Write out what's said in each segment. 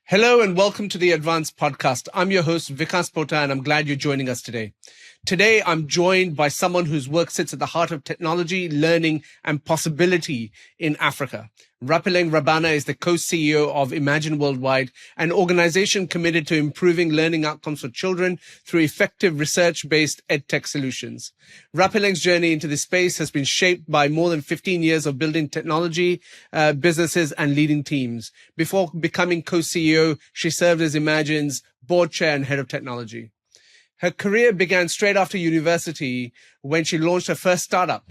Hello and welcome to the EdVance Podcast. I'm your host, Vikas Pota, and I'm glad you're joining us today. Today, I'm joined by someone whose work sits at the heart of technology, learning, and possibility in Africa. Rapelang Rabana is the co-CEO of Imagine Worldwide, an organization committed to improving learning outcomes for children through effective research-based edtech solutions. Rapelang's journey into this space has been shaped by more than 15 years of building technology, businesses, and leading teams. Before becoming co-CEO, she served as Imagine's board chair and head of technology. Her career began straight after university when she launched her first startup.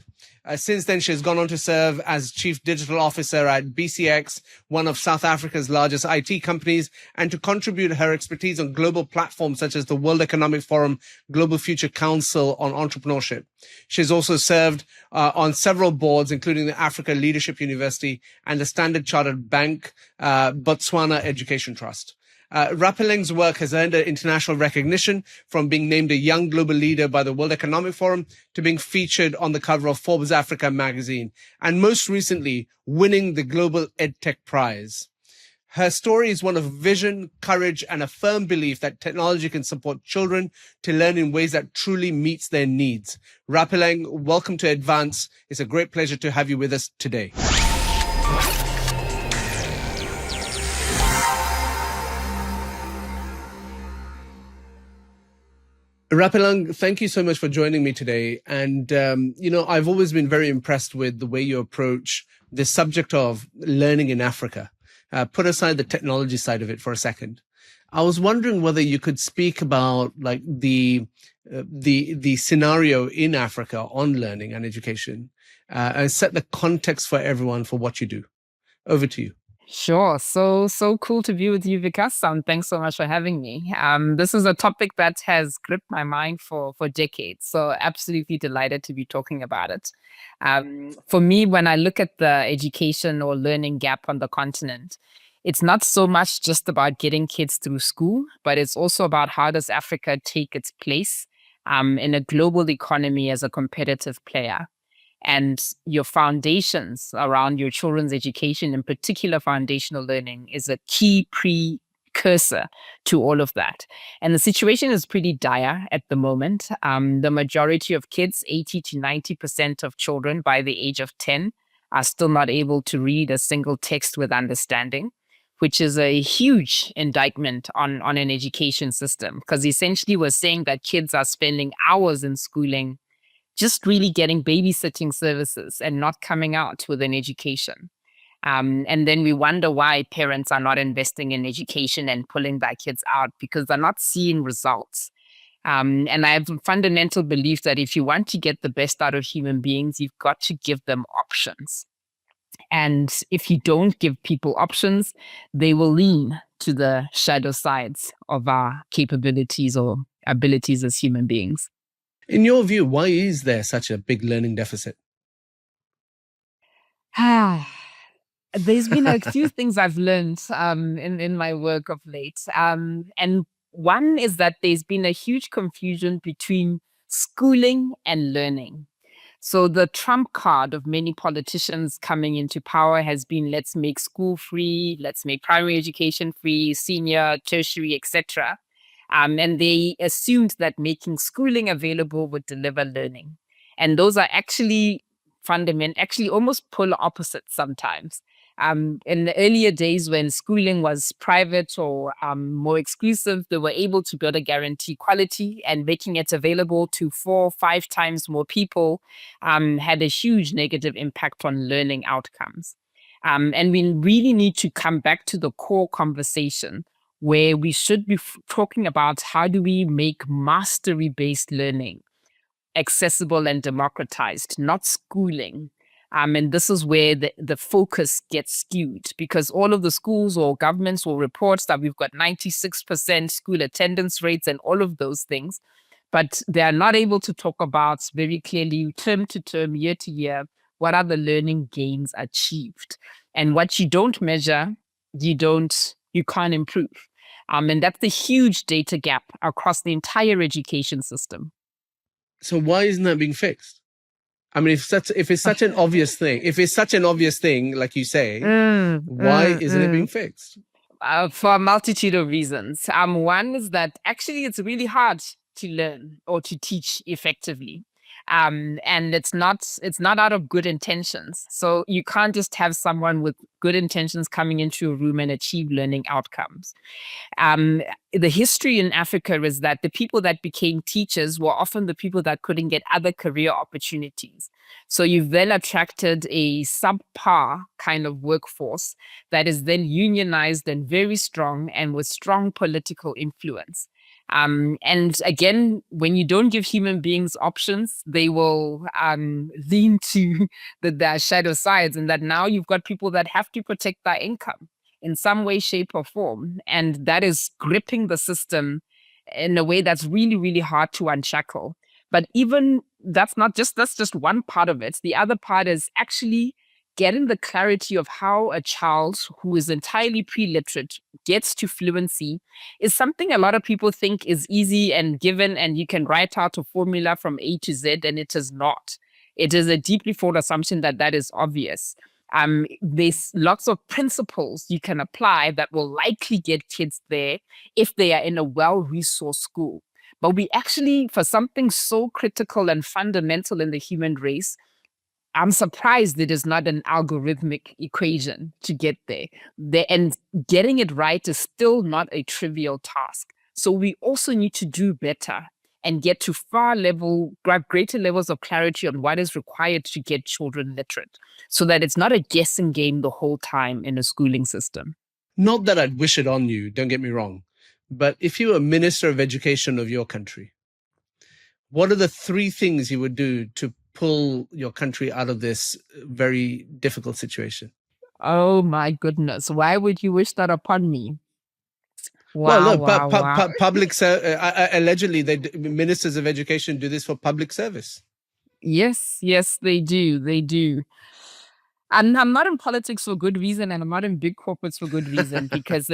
Since then, she has gone on to serve as Chief Digital Officer at BCX, one of South Africa's largest IT companies, and to contribute her expertise on global platforms such as the World Economic Forum, Global Future Council on Entrepreneurship. She has also served on several boards, including the Africa Leadership University and the Standard Chartered Bank, Botswana Education Trust. Rapelang's work has earned her international recognition, from being named a young global leader by the World Economic Forum to being featured on the cover of Forbes Africa magazine, and most recently, winning the Global EdTech Prize. Her story is one of vision, courage, and a firm belief that technology can support children to learn in ways that truly meets their needs. Rapelang, welcome to EdVance. It's a great pleasure to have you with us today. Rapelang, thank you so much for joining me today. And, I've always been very impressed with the way you approach the subject of learning in Africa. Put aside the technology side of it for a second. I was wondering whether you could speak about like the scenario in Africa on learning and education, and set the context for everyone for what you do. Over to you. Sure. So cool to be with you, Vikas. Thanks so much for having me. This is a topic that has gripped my mind for decades. So absolutely delighted to be talking about it. For me, when I look at the education or learning gap on the continent, it's not so much just about getting kids through school, but it's also about how does Africa take its place in a global economy as a competitive player. And your foundations around your children's education, in particular foundational learning, is a key precursor to all of that. And the situation is pretty dire at the moment. The majority of kids, 80 to 90% of children by the age of 10, are still not able to read a single text with understanding, which is a huge indictment on an education system, because essentially we're saying that kids are spending hours in schooling just really getting babysitting services and not coming out with an education. And then we wonder why parents are not investing in education and pulling their kids out, because they're not seeing results. And I have a fundamental belief that if you want to get the best out of human beings, you've got to give them options. And if you don't give people options, they will lean to the shadow sides of our capabilities or abilities as human beings. In your view, why is there such a big learning deficit? There's been a few things I've learned in my work of late. And one is that there's been a huge confusion between schooling and learning. So the trump card of many politicians coming into power has been, let's make school free, let's make primary education free, senior, tertiary, etc. And they assumed that making schooling available would deliver learning. And those are actually almost polar opposites sometimes. In the earlier days when schooling was private or more exclusive, they were able to build a guarantee quality, and making it available to 4 or 5 times more people had a huge negative impact on learning outcomes. And we really need to come back to the core conversation, where we should be talking about how do we make mastery-based learning accessible and democratized, not schooling. And this is where the focus gets skewed, because all of the schools or governments will report that we've got 96% school attendance rates and all of those things, but they are not able to talk about very clearly, term to term, year to year, what are the learning gains achieved. And what you don't measure, you can't improve. And that's the huge data gap across the entire education system. So why isn't that being fixed? I mean, if it's such an obvious thing, like you say, why isn't it being fixed? For a multitude of reasons. One is that actually it's really hard to learn or to teach effectively. And it's not out of good intentions. So you can't just have someone with good intentions coming into a room and achieve learning outcomes. Um, the history in Africa is that the people that became teachers were often the people that couldn't get other career opportunities. So you've then attracted a subpar kind of workforce that is then unionized and very strong and with strong political influence. And again, when you don't give human beings options, they will lean to the shadow sides, and that now you've got people that have to protect their income in some way, shape, or form. And that is gripping the system in a way that's really, really hard to unshackle. But even that's just one part of it. The other part is actually getting the clarity of how a child who is entirely pre-literate gets to fluency is something a lot of people think is easy and given, and you can write out a formula from A to Z, and it is not. It is a deeply flawed assumption that that is obvious. There's lots of principles you can apply that will likely get kids there if they are in a well-resourced school. But we actually, for something so critical and fundamental in the human race, I'm surprised it is not an algorithmic equation to get there. And getting it right is still not a trivial task. So we also need to do better and get to greater levels of clarity on what is required to get children literate, so that it's not a guessing game the whole time in a schooling system. Not that I'd wish it on you, don't get me wrong, but if you were Minister of Education of your country, what are the 3 things you would do to pull your country out of this very difficult situation? Oh my goodness. Why would you wish that upon me? Well, Wow, look, wow, wow. allegedly, ministers of education do this for public service. Yes, yes, they do. They do. And I'm not in politics for good reason, and I'm not in big corporates for good reason, because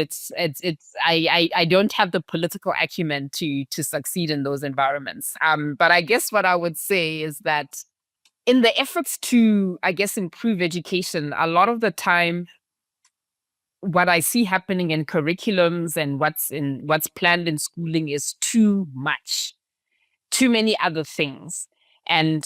I don't have the political acumen to succeed in those environments. But I guess what I would say is that in the efforts to, I guess, improve education, a lot of the time, what I see happening in curriculums and what's planned in schooling is too much, too many other things. And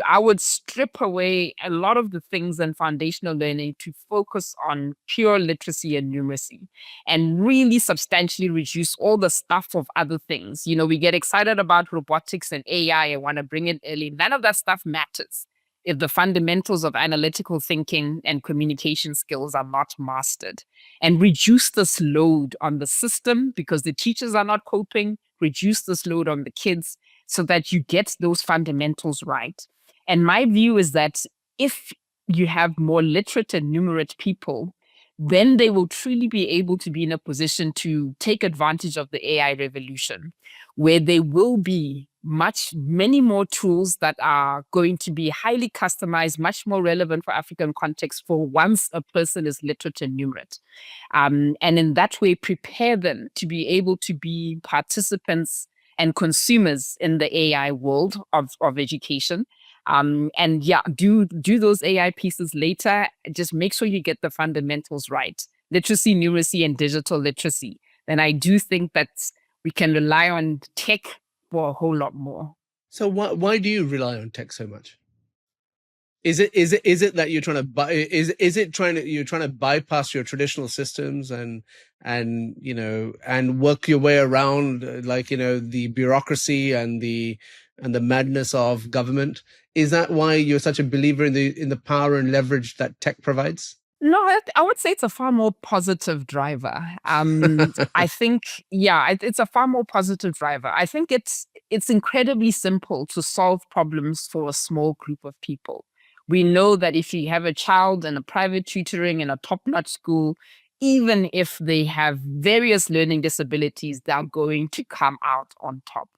I would strip away a lot of the things in foundational learning to focus on pure literacy and numeracy, and really substantially reduce all the stuff of other things. We get excited about robotics and AI and want to bring it early. None of that stuff matters if the fundamentals of analytical thinking and communication skills are not mastered. And reduce this load on the system because the teachers are not coping, reduce this load on the kids so that you get those fundamentals right. And my view is that if you have more literate and numerate people, then they will truly be able to be in a position to take advantage of the AI revolution, where there will be many more tools that are going to be highly customized, much more relevant for African context for once a person is literate and numerate. And in that way, prepare them to be able to be participants and consumers in the AI world of education. And yeah, do those AI pieces later. Just make sure you get the fundamentals right. Literacy, numeracy, and digital literacy. Then I do think that we can rely on tech for a whole lot more. So why do you rely on tech so much? Is it that you're trying to you're trying to bypass your traditional systems and work your way around the bureaucracy and the madness of government? Is that why you're such a believer in the power and leverage that tech provides? No, I would say it's a far more positive driver. I think, it's a far more positive driver. I think it's incredibly simple to solve problems for a small group of people. We know that if you have a child in a private tutoring in a top-notch school, even if they have various learning disabilities, they're going to come out on top.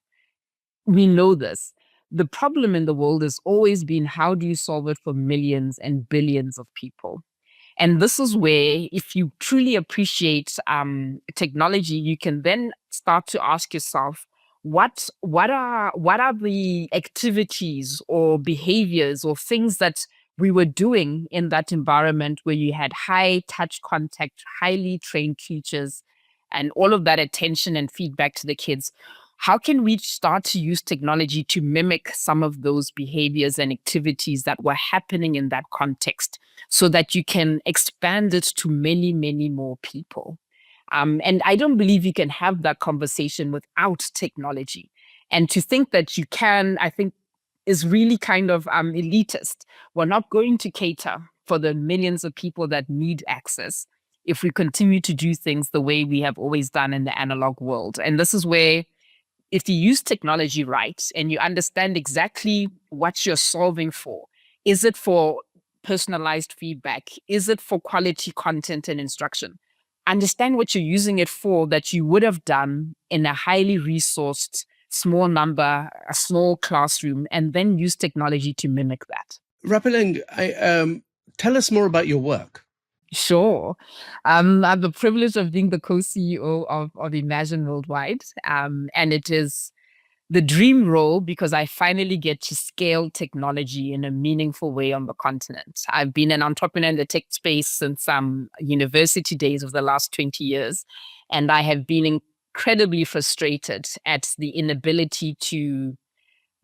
We know this. The problem in the world has always been, how do you solve it for millions and billions of people? And this is where, if you truly appreciate technology, you can then start to ask yourself, what are the activities or behaviors or things that we were doing in that environment where you had high touch contact, highly trained teachers, and all of that attention and feedback to the kids, how can we start to use technology to mimic some of those behaviors and activities that were happening in that context so that you can expand it to many, many more people? And I don't believe you can have that conversation without technology. And to think that you can, I think, is really kind of elitist. We're not going to cater for the millions of people that need access if we continue to do things the way we have always done in the analog world. And this is where, if you use technology right and you understand exactly what you're solving for, is it for personalized feedback? Is it for quality content and instruction? Understand what you're using it for that you would have done in a highly resourced, small number, a small classroom, and then use technology to mimic that. Rapelang, tell us more about your work. Sure. I have the privilege of being the co-CEO of Imagine Worldwide. And it is the dream role because I finally get to scale technology in a meaningful way on the continent. I've been an entrepreneur in the tech space since university days of the last 20 years. And I have been incredibly frustrated at the inability to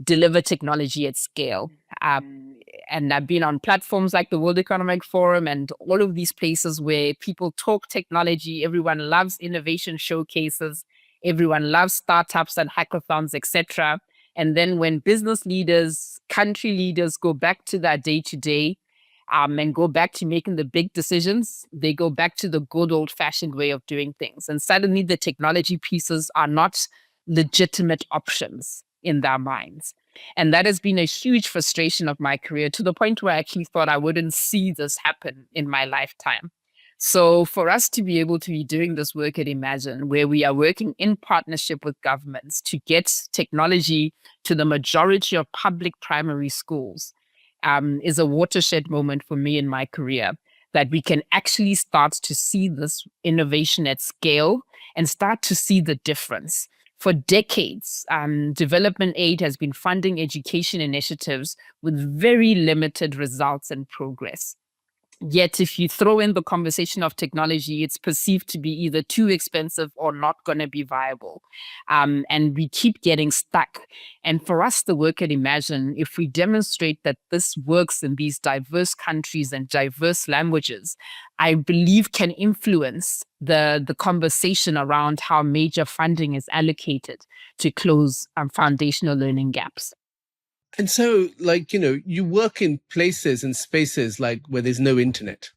deliver technology at scale. And I've been on platforms like the World Economic Forum and all of these places where people talk technology. Everyone loves innovation showcases. Everyone loves startups and hackathons, etc. And then when business leaders, country leaders go back to their day-to-day and go back to making the big decisions, they go back to the good old-fashioned way of doing things. And suddenly the technology pieces are not legitimate options in their minds. And that has been a huge frustration of my career, to the point where I actually thought I wouldn't see this happen in my lifetime. So for us to be able to be doing this work at Imagine, where we are working in partnership with governments to get technology to the majority of public primary schools, is a watershed moment for me in my career, that we can actually start to see this innovation at scale and start to see the difference. For decades, development aid has been funding education initiatives with very limited results and progress. Yet, if you throw in the conversation of technology, it's perceived to be either too expensive or not going to be viable. And we keep getting stuck. And for us, the work at Imagine, if we demonstrate that this works in these diverse countries and diverse languages, I believe can influence the conversation around how major funding is allocated to close foundational learning gaps. And so, you work in places and spaces like where there's no internet,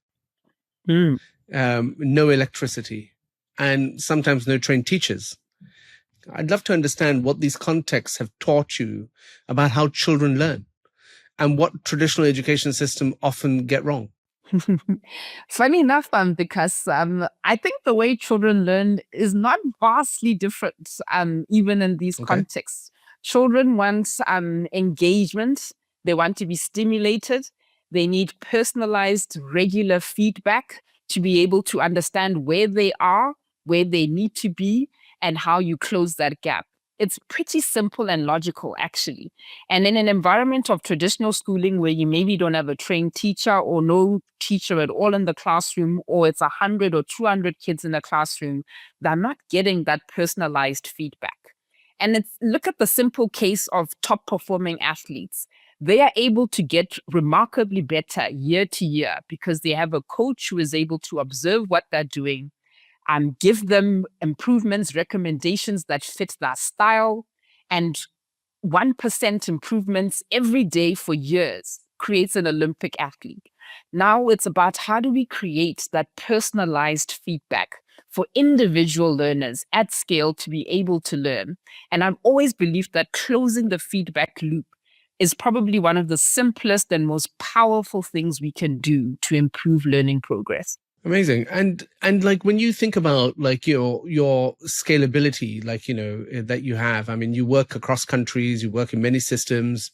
no electricity, and sometimes no trained teachers. I'd love to understand what these contexts have taught you about how children learn and what traditional education system often get wrong. Funny enough, because I think the way children learn is not vastly different, even in these contexts. Children want engagement. They want to be stimulated. They need personalized, regular feedback to be able to understand where they are, where they need to be, and how you close that gap. It's pretty simple and logical, actually. And in an environment of traditional schooling where you maybe don't have a trained teacher or no teacher at all in the classroom, or it's 100 or 200 kids in a classroom, they're not getting that personalized feedback. And look at the simple case of top performing athletes. They are able to get remarkably better year to year because they have a coach who is able to observe what they're doing, give them improvements, recommendations that fit their style, and 1% improvements every day for years creates an Olympic athlete. Now it's about how do we create that personalized feedback for individual learners at scale to be able to learn. And I've always believed that closing the feedback loop is probably one of the simplest and most powerful things we can do to improve learning progress. Amazing. And when you think about your scalability, that you have, you work across countries, you work in many systems,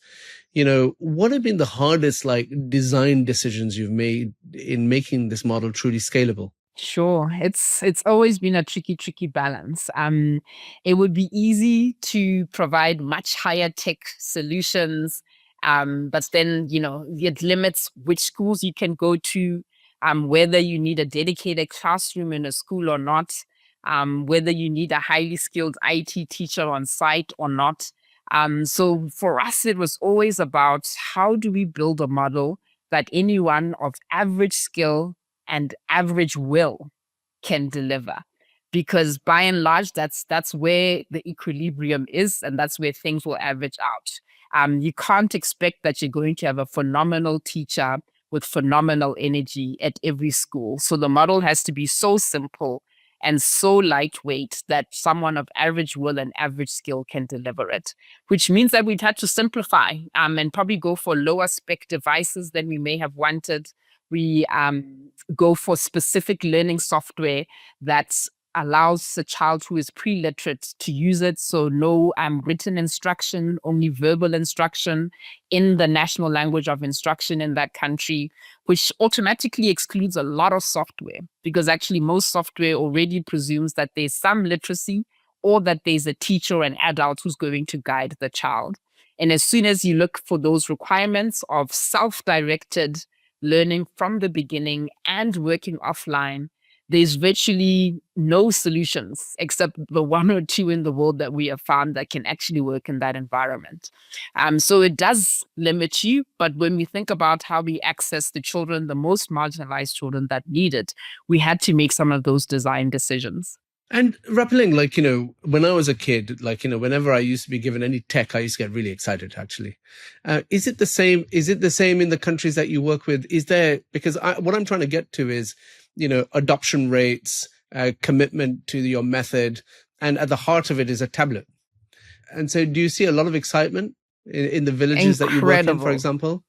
what have been the hardest design decisions you've made in making this model truly scalable? Sure. It's always been a tricky balance. It would be easy to provide much higher tech solutions But then, it limits which schools you can go to, whether you need a dedicated classroom in a school or not, whether you need a highly skilled IT teacher on site or not. So for us, it was always about how do we build a model that anyone of average skill and average will can deliver. Because by and large, that's where the equilibrium is, and that's where things will average out. You can't expect that you're going to have a phenomenal teacher with phenomenal energy at every school. So the model has to be so simple and so lightweight that someone of average will and average skill can deliver it, which means that we've had to simplify and probably go for lower spec devices than we may have wanted. We go for specific learning software that allows a child who is pre-literate to use it. So no written instruction, only verbal instruction in the national language of instruction in that country, which automatically excludes a lot of software, because actually most software already presumes that there's some literacy or that there's a teacher or an adult who's going to guide the child. And as soon as you look for those requirements of self-directed learning from the beginning and working offline, there's virtually no solutions except the one or two in the world that we have found that can actually work in that environment. So it does limit you, but when we think about how we access the children, the most marginalized children that need it, we had to make some of those design decisions. And Rapelang, when I was a kid, whenever I used to be given any tech, I used to get really excited, actually. Is it the same? Is it the same in the countries that you work with? Is there, because what I'm trying to get to is, adoption rates, commitment to your method, and at the heart of it is a tablet. And so do you see a lot of excitement in the villages that you work in, for example?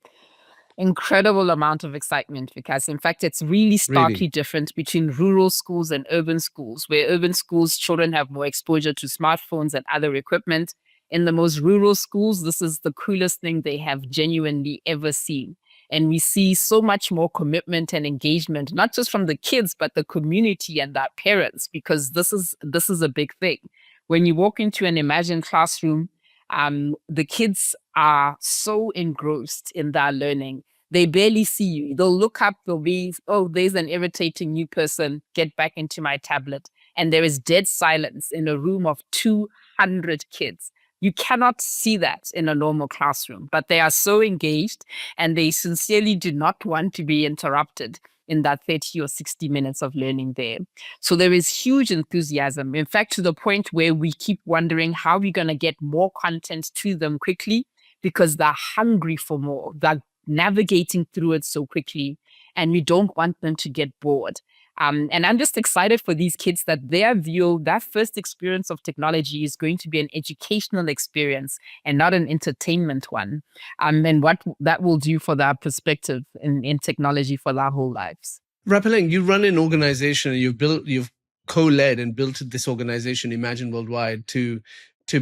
Incredible amount of excitement, because in fact it's really starkly different between rural schools and urban schools, where urban schools children have more exposure to smartphones and other equipment. In the most rural schools, this is the coolest thing they have genuinely ever seen. And we see so much more commitment and engagement, not just from the kids, but the community and their parents, because this is a big thing. When you walk into an imagined classroom, the kids are so engrossed in their learning. They barely see you. They'll look up, they'll be, oh, there's an irritating new person, get back into my tablet. And there is dead silence in a room of 200 kids. You cannot see that in a normal classroom, but they are so engaged and they sincerely do not want to be interrupted in that 30 or 60 minutes of learning there. So there is huge enthusiasm. In fact, to the point where we keep wondering how we're going to get more content to them quickly, because they're hungry for more. They're navigating through it so quickly, and we don't want them to get bored. And I'm just excited for these kids that that first experience of technology is going to be an educational experience and not an entertainment one. And what that will do for their perspective in technology for their whole lives. Rapelang, you run an organization, you've co-led and built this organization, Imagine Worldwide, to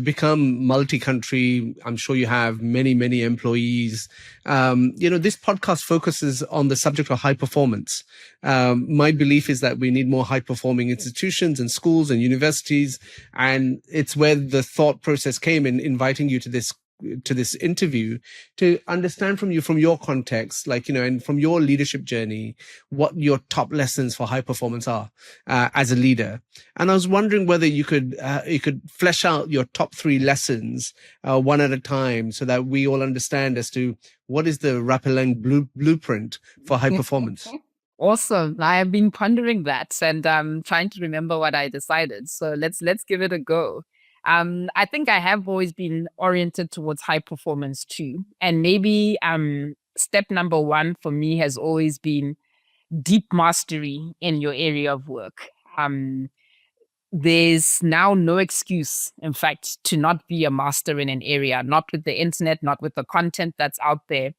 become multi-country. I'm sure you have many, many employees. This podcast focuses on the subject of high performance. My belief is that we need more high-performing institutions and schools and universities. And it's where the thought process came in inviting you to this interview, to understand from you, from your context, and from your leadership journey, what your top lessons for high performance are as a leader. And I was wondering whether you could flesh out your top 3 lessons one at a time, so that we all understand as to what is the Rapelang blueprint for high performance. Awesome. I have been pondering that and trying to remember what I decided. So let's give it a go. I think I have always been oriented towards high performance too. And maybe step number 1 for me has always been deep mastery in your area of work. There's now no excuse, in fact, to not be a master in an area, not with the internet, not with the content that's out there.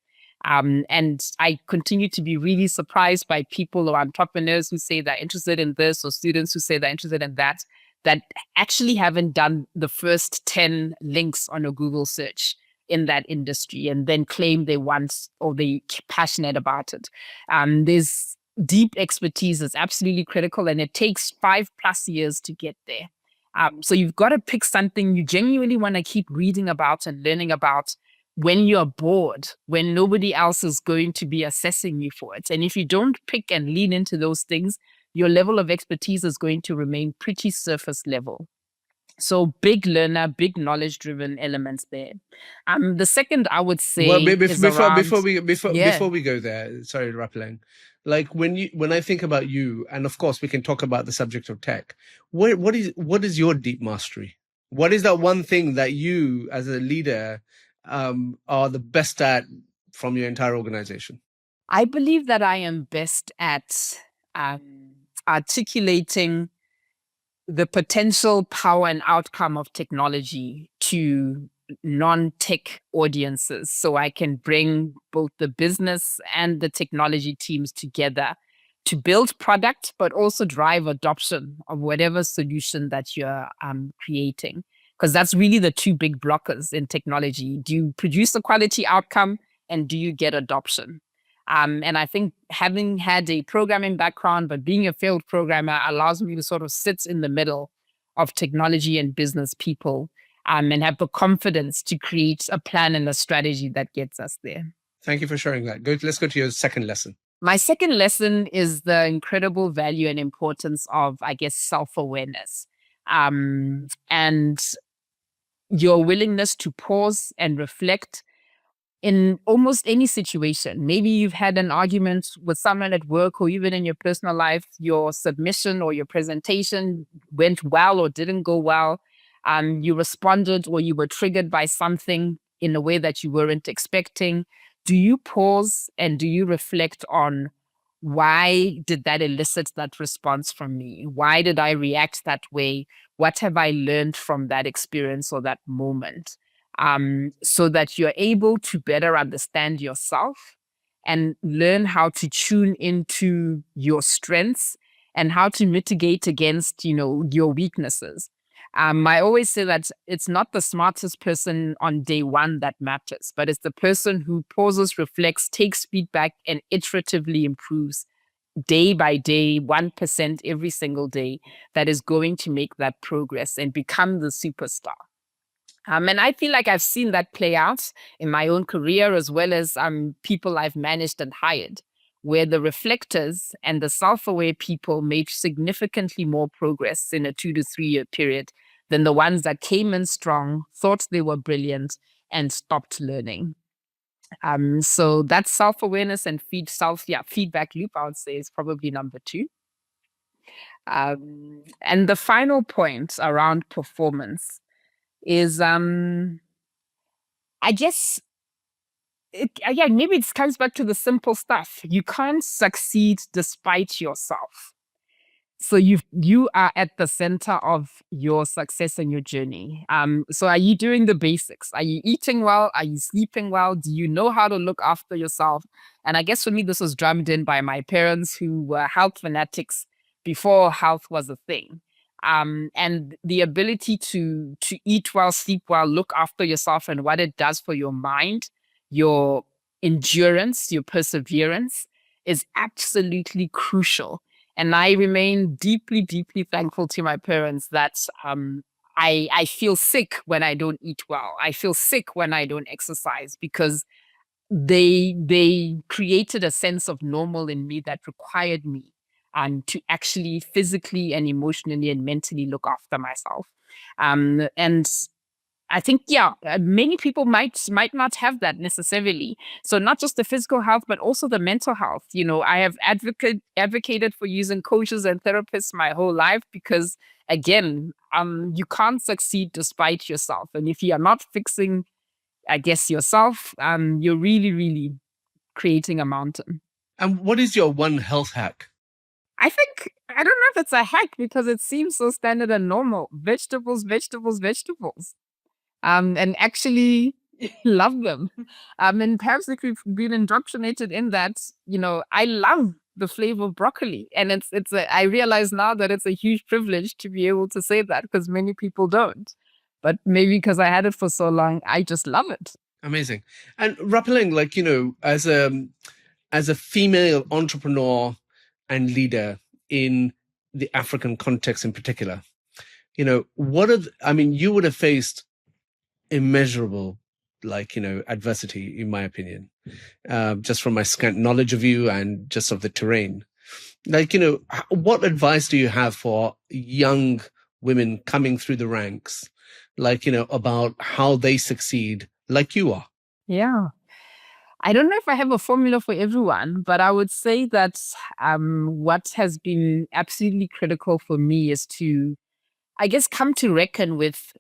And I continue to be really surprised by people or entrepreneurs who say they're interested in this, or students who say they're interested in that actually haven't done the first 10 links on a Google search in that industry and then claim they want or they're passionate about it. There's deep expertise that's absolutely critical, and it takes 5+ years to get there. So you've got to pick something you genuinely want to keep reading about and learning about, when you're bored, when nobody else is going to be assessing you for it. And if you don't pick and lean into those things, your level of expertise is going to remain pretty surface level. So big learner, big knowledge driven elements there. The second I would Well, say is around, before we go there, sorry, Rapelang, like when I think about you, and of course we can talk about the subject of tech. What is your deep mastery? What is that one thing that you, as a leader, are the best at from your entire organization? I believe that I am best at articulating the potential power and outcome of technology to non-tech audiences, so I can bring both the business and the technology teams together to build product, but also drive adoption of whatever solution that you're creating. Because that's really the two big blockers in technology. Do you produce a quality outcome, and do you get adoption? And I think having had a programming background, but being a failed programmer allows me to sort of sit in the middle of technology and business people, and have the confidence to create a plan and a strategy that gets us there. Thank you for sharing that. Let's go to your second lesson. My second lesson is the incredible value and importance of, I guess, self-awareness, and your willingness to pause and reflect in almost any situation. Maybe you've had an argument with someone at work, or even in your personal life, your submission or your presentation went well or didn't go well. You responded or you were triggered by something in a way that you weren't expecting. Do you pause and do you reflect on, why did that elicit that response from me? Why did I react that way? What have I learned from that experience or that moment? So that you're able to better understand yourself and learn how to tune into your strengths and how to mitigate against, your weaknesses. I always say that it's not the smartest person on day one that matters, but it's the person who pauses, reflects, takes feedback, and iteratively improves day by day, 1% every single day, that is going to make that progress and become the superstar. And I feel like I've seen that play out in my own career, as well as people I've managed and hired, where the reflectors and the self-aware people made significantly more progress in a 2 to 3 year period than the ones that came in strong, thought they were brilliant, and stopped learning. So that self-awareness and feedback loop, I would say, is probably number 2. And the final point around performance is, I guess, maybe it comes back to the simple stuff. You can't succeed despite yourself. So you are at the center of your success and your journey. So are you doing the basics? Are you eating well? Are you sleeping well? Do you know how to look after yourself? And I guess for me, this was drummed in by my parents, who were health fanatics before health was a thing. And the ability to eat well, sleep well, look after yourself, and what it does for your mind, your endurance, your perseverance, is absolutely crucial. And I remain deeply, deeply thankful to my parents that I feel sick when I don't eat well. I feel sick when I don't exercise, because they created a sense of normal in me that required me to actually physically and emotionally and mentally look after myself. And I think, many people might not have that necessarily. So not just the physical health, but also the mental health. I have advocated for using coaches and therapists my whole life, because, again, you can't succeed despite yourself. And if you are not fixing, I guess, yourself, you're really, really creating a mountain. And what is your one health hack? I think, I don't know if it's a hack, because it seems so standard and normal. Vegetables, vegetables, vegetables. And actually love them. And perhaps if we've been indoctrinated in that, I love the flavor of broccoli. And I realize now that it's a huge privilege to be able to say that, because many people don't. But maybe because I had it for so long, I just love it. Amazing. And Rapelang, as a female entrepreneur and leader in the African context in particular, you would have faced immeasurable adversity, in my opinion, just from my scant knowledge of you and just of the terrain. What advice do you have for young women coming through the ranks, about how they succeed like you are? Yeah. I don't know if I have a formula for everyone, but I would say that what has been absolutely critical for me is to, I guess, come to reckon with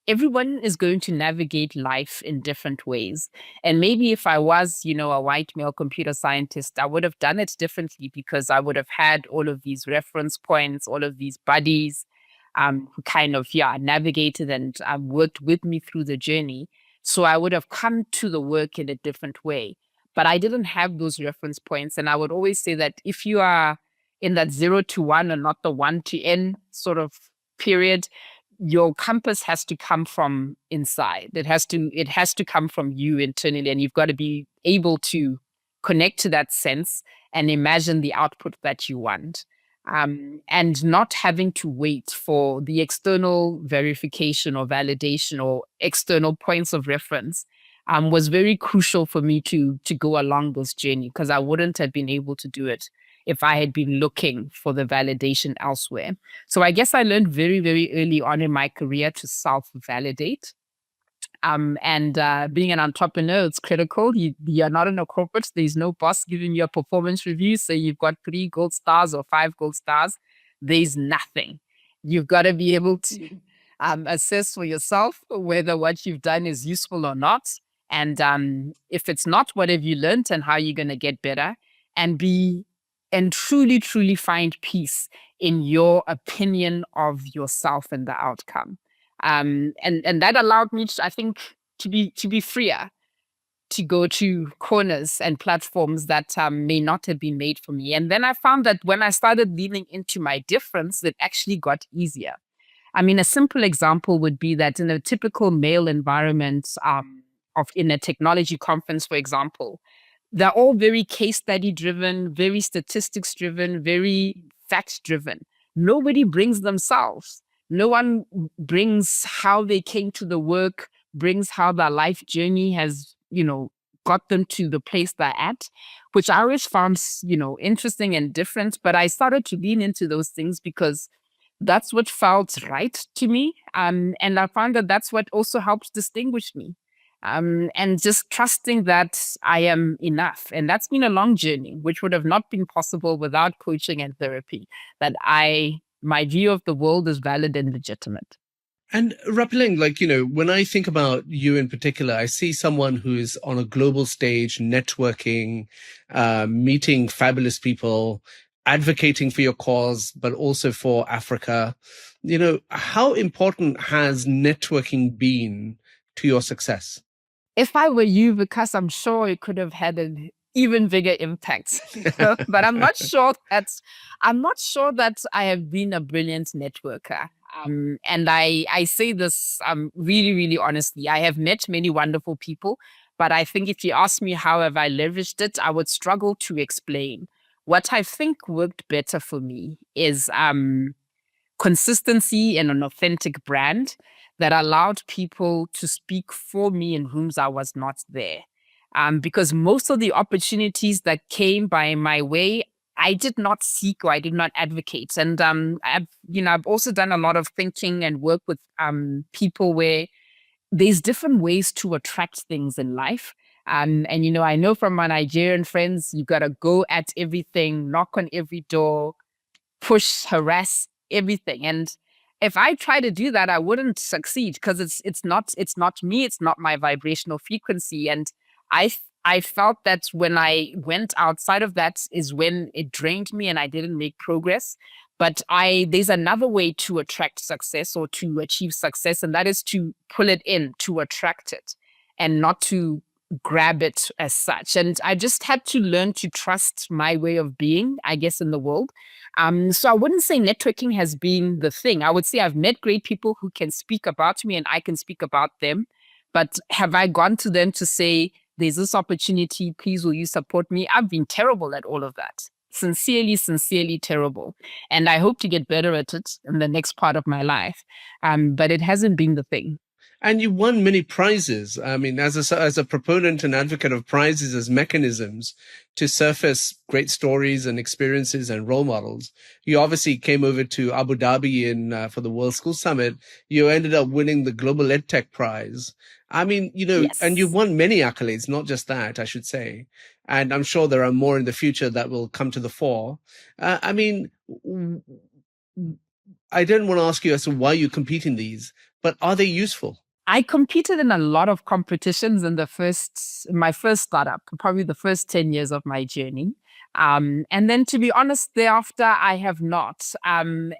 everyone is going to navigate life in different ways. And maybe if I was, a white male computer scientist, I would have done it differently because I would have had all of these reference points, all of these buddies who kind of, navigated and worked with me through the journey. So I would have come to the work in a different way. But I didn't have those reference points. And I would always say that if you are in that 0 to 1 and not the 1 to N sort of period, your compass has to come from inside. It has to come from you internally, and you've got to be able to connect to that sense and imagine the output that you want. And not having to wait for the external verification or validation or external points of reference was very crucial for me to go along this journey, because I wouldn't have been able to do it if I had been looking for the validation elsewhere. So I guess I learned very, very early on in my career to self-validate. And being an entrepreneur, it's critical. You're not in a corporate. There's no boss giving you a performance review. So you've got 3 gold stars or 5 gold stars. There's nothing. You've got to be able to assess for yourself whether what you've done is useful or not. And if it's not, what have you learned and how you're going to get better? And truly, truly find peace in your opinion of yourself and the outcome. And that allowed me to, I think, to be freer, to go to corners and platforms that may not have been made for me. And then I found that when I started leaning into my difference, it actually got easier. I mean, a simple example would be that in a typical male environment, in a technology conference, for example, they're all very case study driven, very statistics driven, very fact driven. Nobody brings themselves. No one brings how they came to the work, brings how their life journey has, got them to the place they're at, which I always found, interesting and different. But I started to lean into those things because that's what felt right to me. And I found that that's what also helps distinguish me. And just trusting that I am enough. And that's been a long journey, which would have not been possible without coaching and therapy, that my view of the world is valid and legitimate. And Rapelang, when I think about you in particular, I see someone who is on a global stage, networking, meeting fabulous people, advocating for your cause, but also for Africa. How important has networking been to your success? If I were you, because I'm sure it could have had an even bigger impact. But I'm not sure that I have been a brilliant networker. And I say this really, really honestly. I have met many wonderful people, but I think if you ask me how have I leveraged it, I would struggle to explain. What I think worked better for me is consistency and an authentic brand that allowed people to speak for me in rooms I was not there. Because most of the opportunities that came by my way, I did not seek or I did not advocate. And I've also done a lot of thinking and work with people where there's different ways to attract things in life. And I know from my Nigerian friends, you got to go at everything, knock on every door, push, harass everything. And if I try to do that, I wouldn't succeed because it's not me, it's not my vibrational frequency. And I felt that when I went outside of that is when it drained me and I didn't make progress. But there's another way to attract success or to achieve success, and that is to pull it in, to attract it, and not to grab it as such. And I just had to learn to trust my way of being, I guess, in the world. So I wouldn't say networking has been the thing. I would say I've met great people who can speak about me and I can speak about them. But have I gone to them to say, there's this opportunity, please will you support me? I've been terrible at all of that. Sincerely, sincerely terrible. And I hope to get better at it in the next part of my life. But it hasn't been the thing. And you won many prizes. I mean, as a proponent and advocate of prizes as mechanisms to surface great stories and experiences and role models, you obviously came over to Abu Dhabi for the World School Summit. You ended up winning the Global EdTech Prize. I mean, and you've Yes. won many accolades, not just that, I should say. And I'm sure there are more in the future that will come to the fore. I mean, I didn't want to ask you as to why you compete in these, but are they useful? I competed in a lot of competitions in my first startup, probably the first 10 years of my journey. And then to be honest, thereafter, I have not. And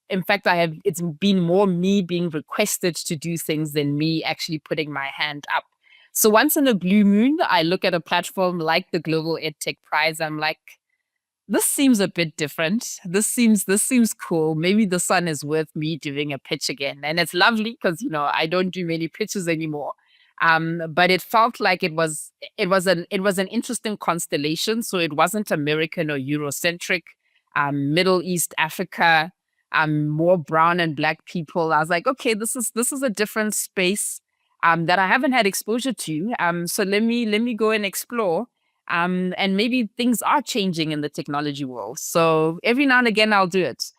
in fact, it's been more me being requested to do things than me actually putting my hand up. So once in a blue moon, I look at a platform like the Global EdTech Prize. I'm like, this seems a bit different. This seems cool. Maybe the sun is worth me doing a pitch again. And it's lovely because I don't do many pitches anymore. But it felt like it was an interesting constellation. So it wasn't American or Eurocentric, Middle East, Africa, more brown and black people. I was like, okay, this is a different space that I haven't had exposure to. So let me go and explore. And maybe things are changing in the technology world. So every now and again, I'll do it.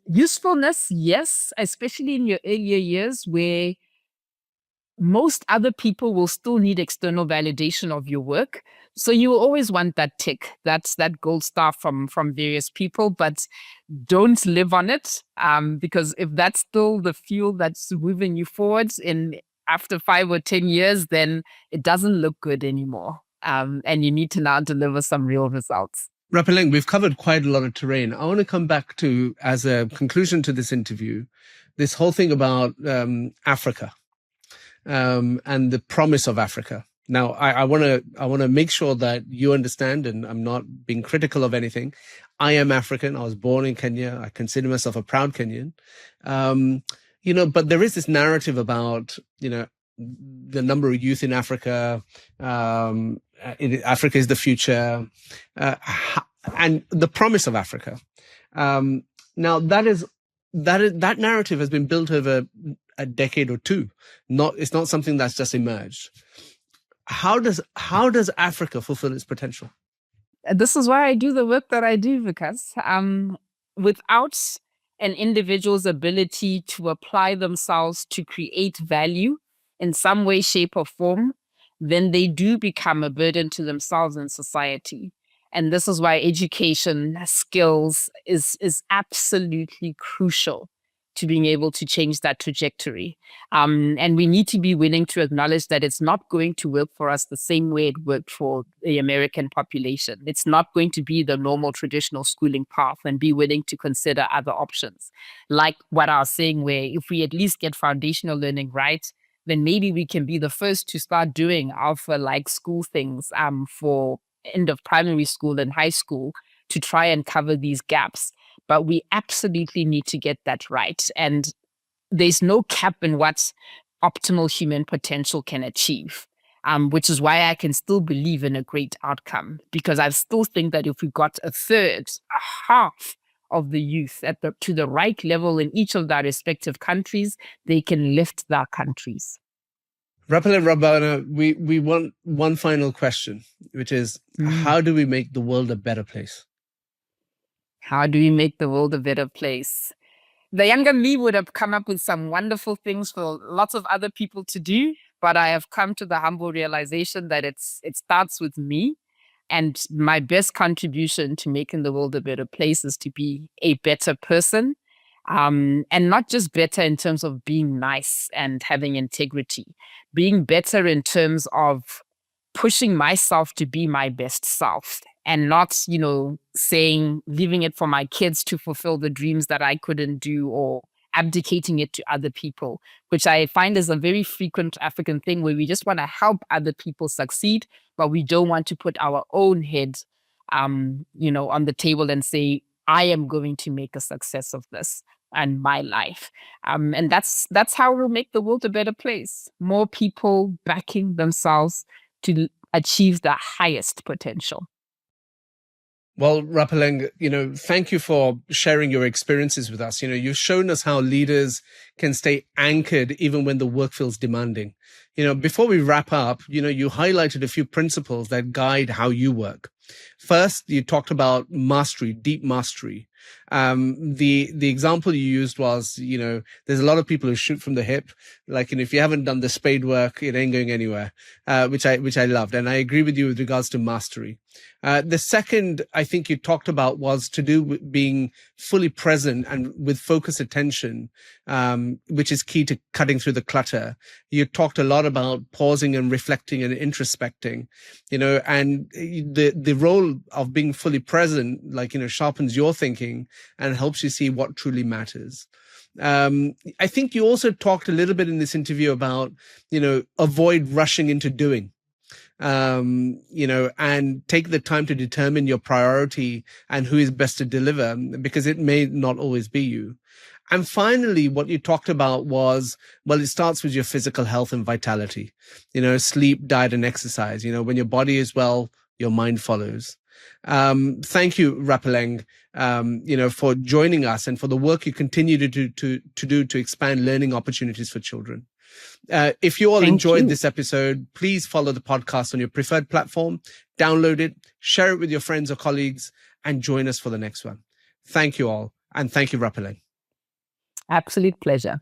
Usefulness, yes, especially in your earlier years where most other people will still need external validation of your work. So you will always want that tick, that's that gold star from various people, but don't live on it. Because if that's still the fuel that's moving you forwards in after 5 or 10 years, then it doesn't look good anymore. And you need to now deliver some real results. Rapelang, we've covered quite a lot of terrain. I want to come back to, as a conclusion to this interview, this whole thing about Africa and the promise of Africa. Now, I want to make sure that you understand, and I'm not being critical of anything. I am African. I was born in Kenya. I consider myself a proud Kenyan. But there is this narrative about, the number of youth in Africa. Africa is the future, and the promise of Africa. Now that narrative has been built over a decade or two. It's not something that's just emerged. How does Africa fulfill its potential? This is why I do the work that I do, because without an individual's ability to apply themselves to create value in some way, shape, or form, then they do become a burden to themselves and society. And this is why education skills is absolutely crucial to being able to change that trajectory. And we need to be willing to acknowledge that it's not going to work for us the same way it worked for the American population. It's not going to be the normal traditional schooling path, and be willing to consider other options. Like what I was saying, where if we at least get foundational learning right, then maybe we can be the first to start doing alpha-like school things for end of primary school and high school to try and cover these gaps. But we absolutely need to get that right. And there's no cap in what optimal human potential can achieve, which is why I can still believe in a great outcome, because I still think that if we got a third, a half of the youth to the right level in each of their respective countries, they can lift their countries. Rapelang Rabana, we want one final question, which is, how do we make the world a better place? How do we make the world a better place? The younger me would have come up with some wonderful things for lots of other people to do, but I have come to the humble realization that it starts with me. And my best contribution to making the world a better place is to be a better person. And not just better in terms of being nice and having integrity, being better in terms of pushing myself to be my best self, and not, leaving it for my kids to fulfill the dreams that I couldn't do, or abdicating it to other people, which I find is a very frequent African thing, where we just want to help other people succeed, but we don't want to put our own head, on the table and say, I am going to make a success of this and my life. And that's how we'll make the world a better place. More people backing themselves to achieve the highest potential. Well, Rapelang, thank you for sharing your experiences with us. You've shown us how leaders can stay anchored even when the work feels demanding. Before we wrap up, you highlighted a few principles that guide how you work. First, you talked about mastery, deep mastery. The example you used was, there's a lot of people who shoot from the hip. Like, if you haven't done the spade work, it ain't going anywhere, which I loved. And I agree with you with regards to mastery. The second I think you talked about was to do with being fully present and with focused attention, which is key to cutting through the clutter. You talked a lot about pausing and reflecting and introspecting, and the role of being fully present, sharpens your thinking and helps you see what truly matters. I think you also talked a little bit in this interview about, avoid rushing into doing. And take the time to determine your priority and who is best to deliver, because it may not always be you. And finally, what you talked about was, it starts with your physical health and vitality, sleep, diet, and exercise. When your body is well, your mind follows. Thank you, Rapelang, for joining us and for the work you continue to do to expand learning opportunities for children. If you all enjoyed this episode, please follow the podcast on your preferred platform, download it, share it with your friends or colleagues, and join us for the next one. Thank you all. And thank you, Rapelang. Absolute pleasure.